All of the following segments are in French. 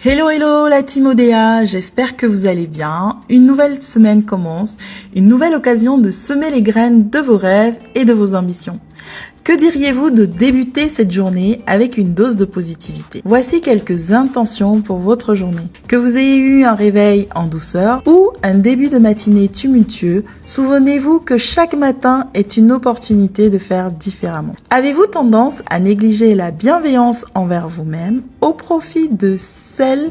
Hello hello la team Odea, j'espère que vous allez bien. Une nouvelle semaine commence, une nouvelle occasion de semer les graines de vos rêves et de vos ambitions. Que diriez-vous de débuter cette journée avec une dose de positivité? Voici quelques intentions pour votre journée. Que vous ayez eu un réveil en douceur ou un début de matinée tumultueux, souvenez-vous que chaque matin est une opportunité de faire différemment. Avez-vous tendance à négliger la bienveillance envers vous-même au profit de celle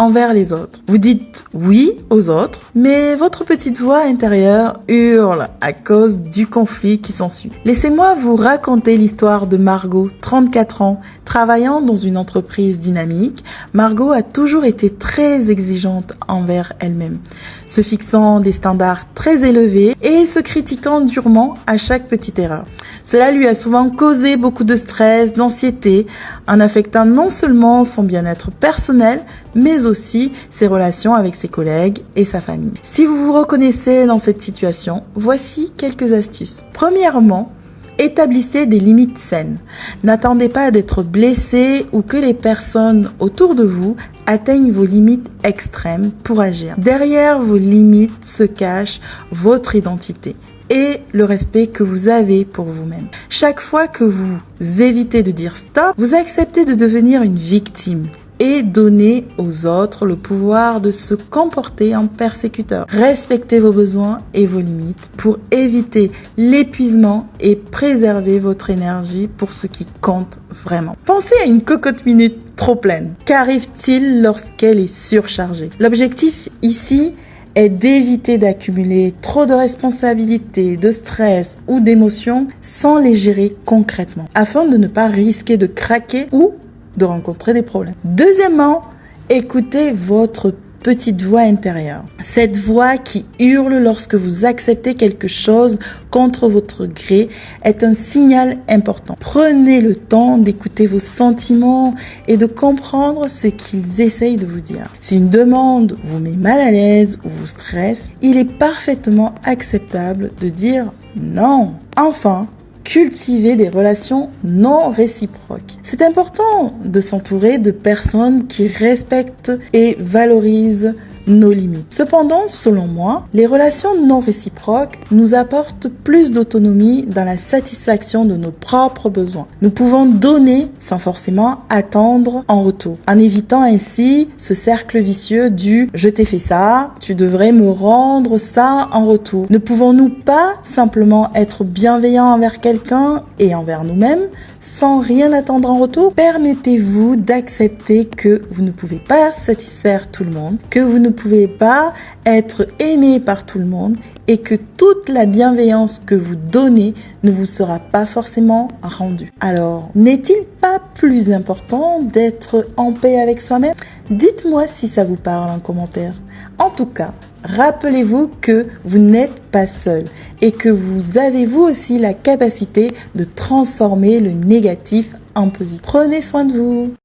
envers les autres? Vous dites oui aux autres, mais votre petite voix intérieure hurle à cause du conflit qui s'ensuit. Laissez-moi vous raconter l'histoire de Margot, 34 ans, travaillant dans une entreprise dynamique. Margot a toujours été très exigeante envers elle-même, se fixant des standards très élevés et se critiquant durement à chaque petite erreur. Cela lui a souvent causé beaucoup de stress, d'anxiété, en affectant non seulement son bien-être personnel, mais aussi ses relations avec ses collègues et sa famille. Si vous vous reconnaissez dans cette situation, voici quelques astuces. Premièrement, établissez des limites saines. N'attendez pas d'être blessé ou que les personnes autour de vous atteignent vos limites extrêmes pour agir. Derrière vos limites se cache votre identité et le respect que vous avez pour vous-même. Chaque fois que vous évitez de dire stop, vous acceptez de devenir une victime et donnez aux autres le pouvoir de se comporter en persécuteur. Respectez vos besoins et vos limites pour éviter l'épuisement et préserver votre énergie pour ce qui compte vraiment. Pensez à une cocotte minute trop pleine. Qu'arrive-t-il lorsqu'elle est surchargée? L'objectif ici est d'éviter d'accumuler trop de responsabilités, de stress ou d'émotions sans les gérer concrètement, afin de ne pas risquer de craquer ou de rencontrer des problèmes. Deuxièmement, écoutez votre petite voix intérieure. Cette voix qui hurle lorsque vous acceptez quelque chose contre votre gré est un signal important. Prenez le temps d'écouter vos sentiments et de comprendre ce qu'ils essayent de vous dire. Si une demande vous met mal à l'aise ou vous stresse, il est parfaitement acceptable de dire non. Enfin, cultiver des relations non réciproques. C'est important de s'entourer de personnes qui respectent et valorisent nos limites. Cependant, selon moi, les relations non réciproques nous apportent plus d'autonomie dans la satisfaction de nos propres besoins. Nous pouvons donner sans forcément attendre en retour, en évitant ainsi ce cercle vicieux du « je t'ai fait ça, tu devrais me rendre ça en retour ». Ne pouvons-nous pas simplement être bienveillants envers quelqu'un et envers nous-mêmes sans rien attendre en retour? Permettez-vous d'accepter que vous ne pouvez pas satisfaire tout le monde, que vous ne pouvez pas être aimé par tout le monde et que toute la bienveillance que vous donnez ne vous sera pas forcément rendue. Alors, n'est-il pas plus important d'être en paix avec soi-même? Dites-moi si ça vous parle en commentaire. En tout cas, rappelez-vous que vous n'êtes pas seul et que vous avez vous aussi la capacité de transformer le négatif en positif. Prenez soin de vous.